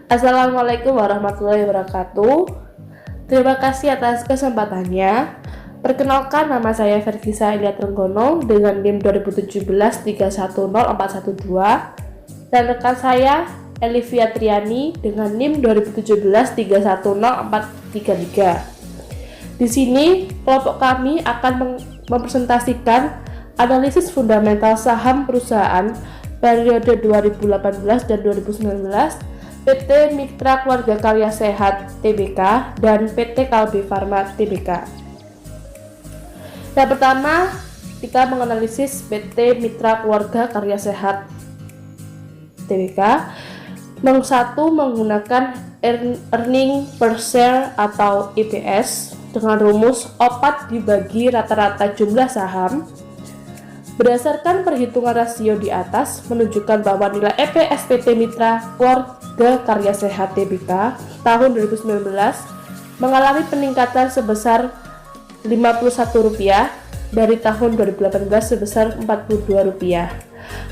Assalamualaikum warahmatullahi wabarakatuh. Terima kasih atas kesempatannya. Perkenalkan, nama saya Vergisa Ilia Trenggono dengan NIM 2017-310412 dan rekan saya Elivia Triani dengan NIM 2017-310433. Di sini kelompok kami akan mempresentasikan analisis fundamental saham perusahaan periode 2018 dan 2019 PT Mitra Keluarga Karya Sehat Tbk dan PT Kalbe Farma Tbk. Yang pertama, kita menganalisis PT Mitra Keluarga Karya Sehat Tbk. Satu, menggunakan earning per share atau EPS dengan rumus OPAT dibagi rata-rata jumlah saham. Berdasarkan perhitungan rasio di atas menunjukkan bahwa nilai EPS PT Mitra Keluarga Karya Sehat Tbk tahun 2019 mengalami peningkatan sebesar Rp51 dari tahun 2018 sebesar Rp42.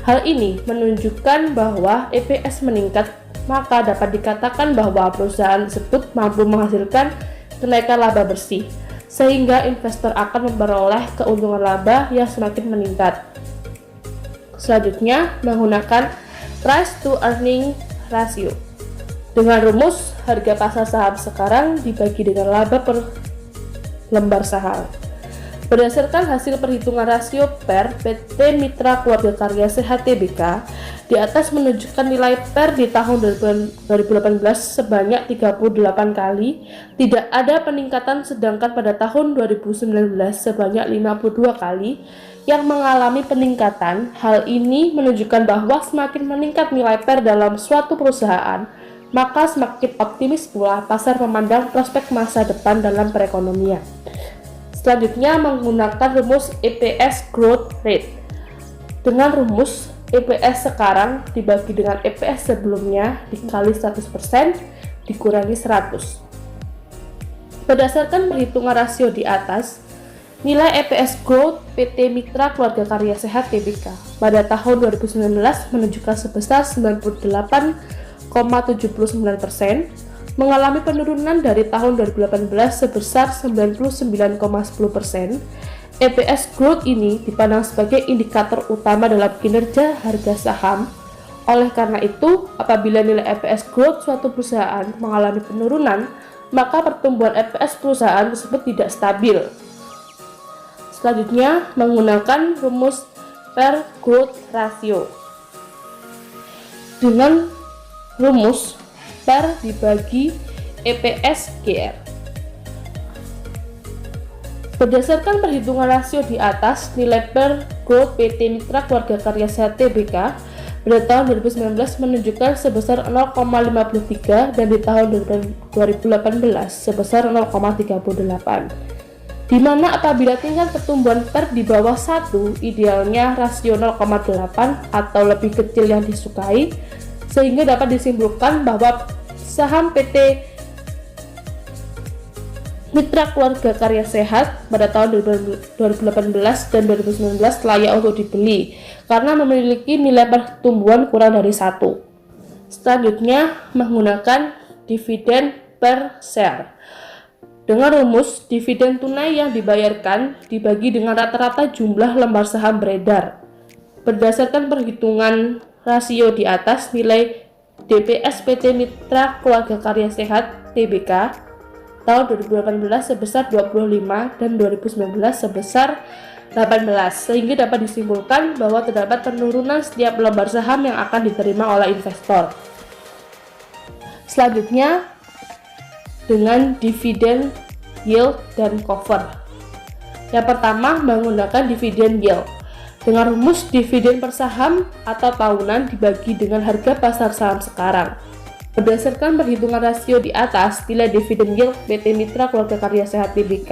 Hal ini menunjukkan bahwa EPS meningkat, maka dapat dikatakan bahwa perusahaan tersebut mampu menghasilkan kenaikan laba bersih, sehingga investor akan memperoleh keuntungan laba yang semakin meningkat. Selanjutnya, menggunakan price to earning ratio. Dengan rumus, harga pasar saham sekarang dibagi dengan laba per lembar saham. Berdasarkan hasil perhitungan rasio PER PT Mitra Keluarga Karya Sehat Tbk, di atas menunjukkan nilai PER di tahun 2018 sebanyak 38 kali, tidak ada peningkatan, sedangkan pada tahun 2019 sebanyak 52 kali yang mengalami peningkatan. Hal ini menunjukkan bahwa semakin meningkat nilai PER dalam suatu perusahaan, maka semakin optimis pula pasar memandang prospek masa depan dalam perekonomian. Selanjutnya, menggunakan rumus EPS Growth Rate. Dengan rumus EPS sekarang dibagi dengan EPS sebelumnya dikali 100% dikurangi 100. Berdasarkan perhitungan rasio di atas, nilai EPS Growth PT Mitra Keluarga Karya Sehat Tbk pada tahun 2019 menunjukkan sebesar 98,79%, mengalami penurunan dari tahun 2018 sebesar 99,10%. EPS growth ini dipandang sebagai indikator utama dalam kinerja harga saham. Oleh karena itu, apabila nilai EPS growth suatu perusahaan mengalami penurunan, maka pertumbuhan EPS perusahaan tersebut tidak stabil. Selanjutnya, menggunakan rumus per growth ratio. Dengan rumus PER dibagi EPS GR. Berdasarkan perhitungan rasio di atas, nilai PER growth PT Mitra Keluarga Karya Sehat Tbk pada tahun 2019 menunjukkan sebesar 0,53 dan di tahun 2018 sebesar 0,38. Di mana apabila tingkat pertumbuhan PER di bawah 1, idealnya rasio 0,8 atau lebih kecil yang disukai, sehingga dapat disimpulkan bahwa saham PT Mitra Keluarga Karya Sehat pada tahun 2018 dan 2019 layak untuk dibeli karena memiliki nilai pertumbuhan kurang dari 1. Selanjutnya, menggunakan dividen per share. Dengan rumus, dividen tunai yang dibayarkan dibagi dengan rata-rata jumlah lembar saham beredar. Berdasarkan perhitungan rasio di atas, nilai DPS PT Mitra Keluarga Karya Sehat Tbk tahun 2018 sebesar 25 dan 2019 sebesar 18, sehingga dapat disimpulkan bahwa terdapat penurunan setiap lembar saham yang akan diterima oleh investor. Selanjutnya, dengan dividen yield dan cover. Yang pertama, menggunakan dividen yield. Dengan rumus dividen per saham atau tahunan dibagi dengan harga pasar saham sekarang. Berdasarkan perhitungan rasio di atas, nilai dividen yield PT Mitra Keluarga Karya Sehat Tbk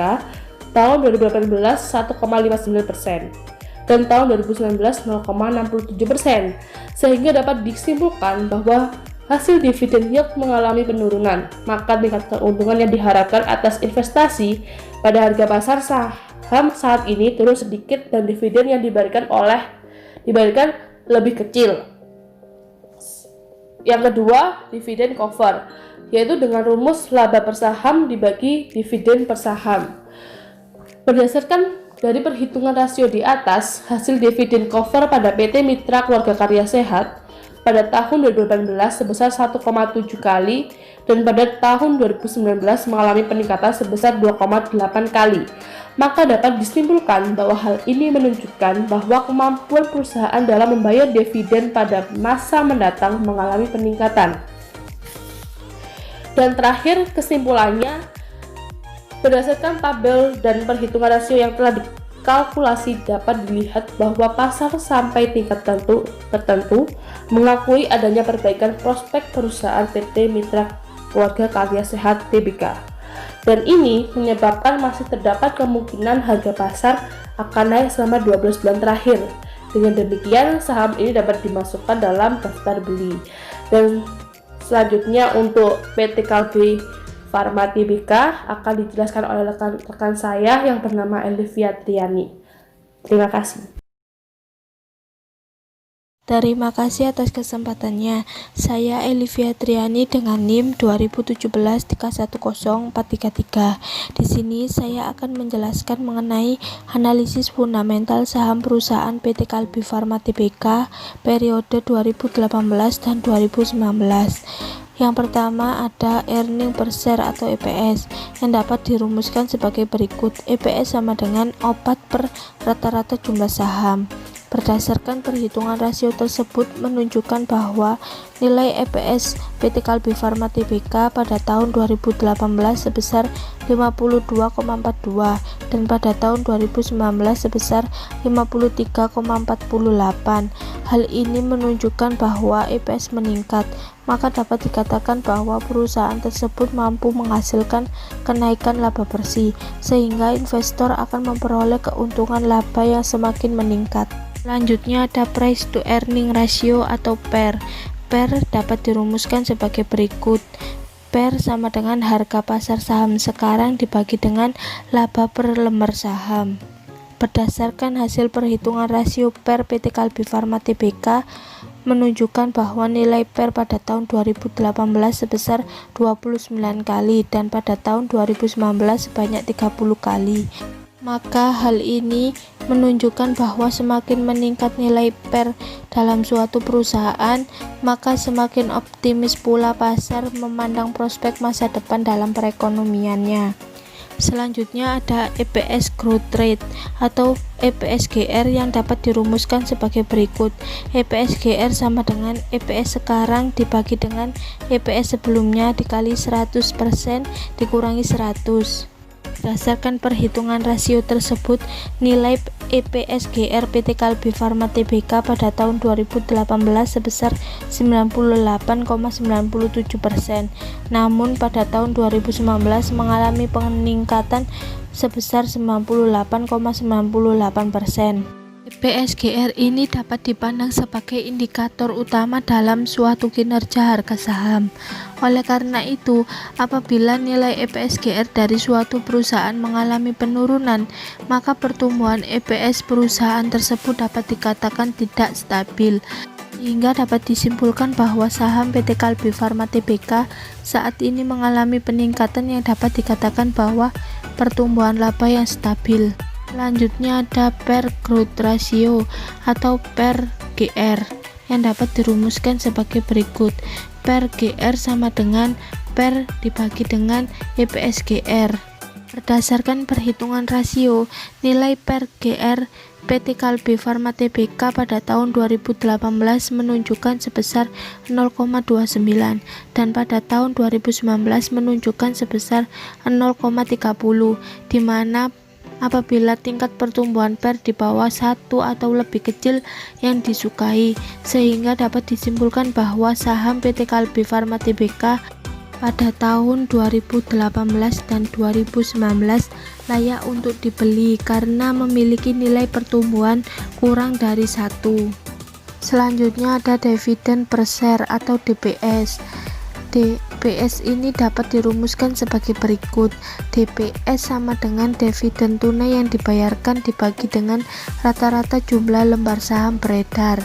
tahun 2018 1,59% dan tahun 2019 0,67%, sehingga dapat disimpulkan bahwa hasil dividen yield mengalami penurunan, maka tingkat keuntungan yang diharapkan atas investasi pada harga pasar saham saat ini turun sedikit dan dividen yang diberikan lebih kecil. Yang kedua, dividen cover, yaitu dengan rumus laba per saham dibagi dividen per saham. Berdasarkan dari perhitungan rasio di atas, hasil dividen cover pada PT Mitra Keluarga Karya Sehat pada tahun 2018 sebesar 1,7 kali dan pada tahun 2019 mengalami peningkatan sebesar 2,8 kali. Maka dapat disimpulkan bahwa hal ini menunjukkan bahwa kemampuan perusahaan dalam membayar dividen pada masa mendatang mengalami peningkatan. Dan terakhir, kesimpulannya, berdasarkan tabel dan perhitungan rasio yang telah dikalkulasi dapat dilihat bahwa pasar sampai tingkat tertentu mengakui adanya perbaikan prospek perusahaan PT Mitra Keluarga Karya Sehat Tbk. Dan ini menyebabkan masih terdapat kemungkinan harga pasar akan naik selama 12 bulan terakhir. Dengan demikian, saham ini dapat dimasukkan dalam daftar beli. Dan selanjutnya untuk PT Kalbe Farma Tbk akan dijelaskan oleh rekan saya yang bernama Elivia Triani. Terima kasih. Terima kasih atas kesempatannya. Saya Elivia Triani dengan NIM 2017-310433. Di sini saya akan menjelaskan mengenai analisis fundamental saham perusahaan PT Kalbe Farma Tbk periode 2018 dan 2019. Yang pertama ada earning per share atau EPS yang dapat dirumuskan sebagai berikut. EPS sama dengan opat per rata-rata jumlah saham. Berdasarkan perhitungan rasio tersebut menunjukkan bahwa nilai EPS PT Kalbe Farma Tbk pada tahun 2018 sebesar 52,42 dan pada tahun 2019 sebesar 53,48. Hal ini menunjukkan bahwa EPS meningkat, maka dapat dikatakan bahwa perusahaan tersebut mampu menghasilkan kenaikan laba bersih, sehingga investor akan memperoleh keuntungan laba yang semakin meningkat. Selanjutnya ada price to earning ratio atau PER. PER dapat dirumuskan sebagai berikut. PER sama dengan harga pasar saham sekarang dibagi dengan laba per lembar saham. Berdasarkan hasil perhitungan rasio PER PT Kalbe Farma Tbk menunjukkan bahwa nilai PER pada tahun 2018 sebesar 29 kali dan pada tahun 2019 sebanyak 30 kali. Maka hal ini menunjukkan bahwa semakin meningkat nilai PER dalam suatu perusahaan, maka semakin optimis pula pasar memandang prospek masa depan dalam perekonomiannya. Selanjutnya ada EPS growth rate atau EPS GR yang dapat dirumuskan sebagai berikut. EPS GR sama dengan EPS sekarang dibagi dengan EPS sebelumnya dikali 100% dikurangi 100. Berdasarkan perhitungan rasio tersebut, nilai EPS GR PT Kalbe Farma Tbk pada tahun 2018 sebesar 98,97%. Namun pada tahun 2019 mengalami peningkatan sebesar 98,98%. EPS GR ini dapat dipandang sebagai indikator utama dalam suatu kinerja harga saham. Oleh karena itu, apabila nilai EPS GR dari suatu perusahaan mengalami penurunan, maka pertumbuhan EPS perusahaan tersebut dapat dikatakan tidak stabil. Sehingga dapat disimpulkan bahwa saham PT Kalbe Farma Tbk saat ini mengalami peningkatan yang dapat dikatakan bahwa pertumbuhan laba yang stabil. Selanjutnya ada PER growth ratio atau PER GR yang dapat dirumuskan sebagai berikut. PER GR sama dengan PER dibagi dengan EPS GR. Berdasarkan perhitungan rasio, nilai PER GR PT Kalbe Farma Tbk pada tahun 2018 menunjukkan sebesar 0,29 dan pada tahun 2019 menunjukkan sebesar 0,30, di mana apabila tingkat pertumbuhan PER di bawah 1 atau lebih kecil yang disukai, sehingga dapat disimpulkan bahwa saham PT Kalbe Farma Tbk pada tahun 2018 dan 2019 layak untuk dibeli karena memiliki nilai pertumbuhan kurang dari 1. Selanjutnya ada dividen per share atau DPS. DPS ini dapat dirumuskan sebagai berikut. DPS sama dengan dividen tunai yang dibayarkan dibagi dengan rata-rata jumlah lembar saham beredar.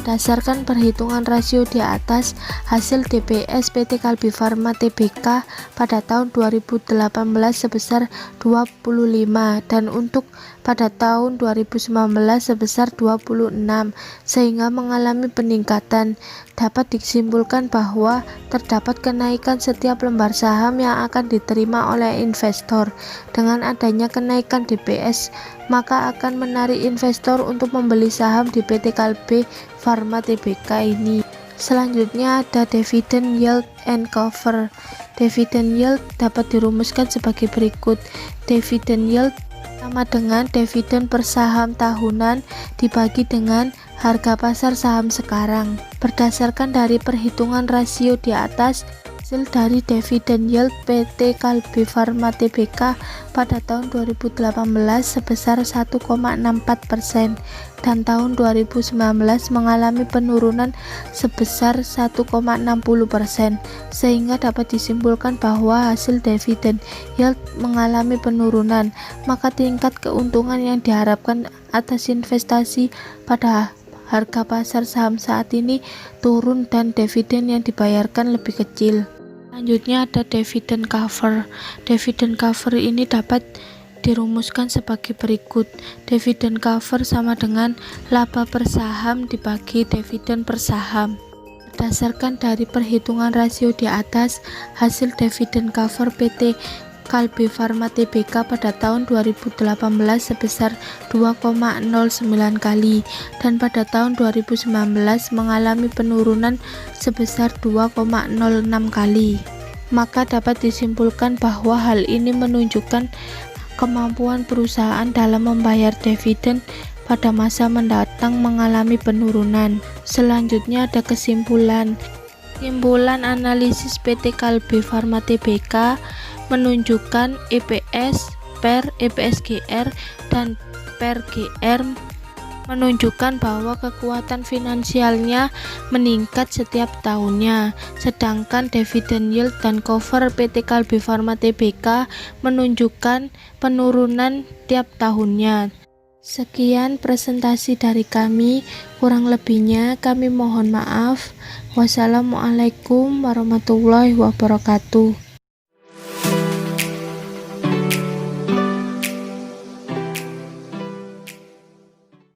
Berdasarkan perhitungan rasio di atas, hasil DPS PT Kalbe Farma Tbk pada tahun 2018 sebesar 25 dan untuk pada tahun 2019 sebesar 26, sehingga mengalami peningkatan. Dapat disimpulkan bahwa terdapat kenaikan setiap lembar saham yang akan diterima oleh investor. Dengan adanya kenaikan DPS, maka akan menarik investor untuk membeli saham di PT Kalbe Farma Tbk ini. Selanjutnya ada dividend yield and cover. Dividend yield dapat dirumuskan sebagai berikut. Dividend yield sama dengan dividen per saham tahunan dibagi dengan harga pasar saham sekarang. Berdasarkan dari perhitungan rasio di atas, hasil dari dividen yield PT Kalbe Farma Tbk pada tahun 2018 sebesar 1,64% dan tahun 2019 mengalami penurunan sebesar 1,60%, sehingga dapat disimpulkan bahwa hasil dividen yield mengalami penurunan, maka tingkat keuntungan yang diharapkan atas investasi pada harga pasar saham saat ini turun dan dividen yang dibayarkan lebih kecil. Selanjutnya ada dividen cover. Dividen cover ini dapat dirumuskan sebagai berikut. Dividen cover sama dengan laba per saham dibagi dividen per saham. Berdasarkan dari perhitungan rasio di atas, hasil dividen cover PT Kalbe Farma Tbk pada tahun 2018 sebesar 2,09 kali dan pada tahun 2019 mengalami penurunan sebesar 2,06 kali. Maka dapat disimpulkan bahwa hal ini menunjukkan kemampuan perusahaan dalam membayar dividen pada masa mendatang mengalami penurunan. Selanjutnya ada kesimpulan. Kesimpulan analisis PT Kalbe Farma Tbk menunjukkan EPS per EPSGR dan per GR menunjukkan bahwa kekuatan finansialnya meningkat setiap tahunnya, sedangkan dividen yield dan cover PT Kalbe Farma Tbk menunjukkan penurunan tiap tahunnya. Sekian presentasi dari kami, kurang lebihnya kami mohon maaf. Wassalamualaikum warahmatullahi wabarakatuh.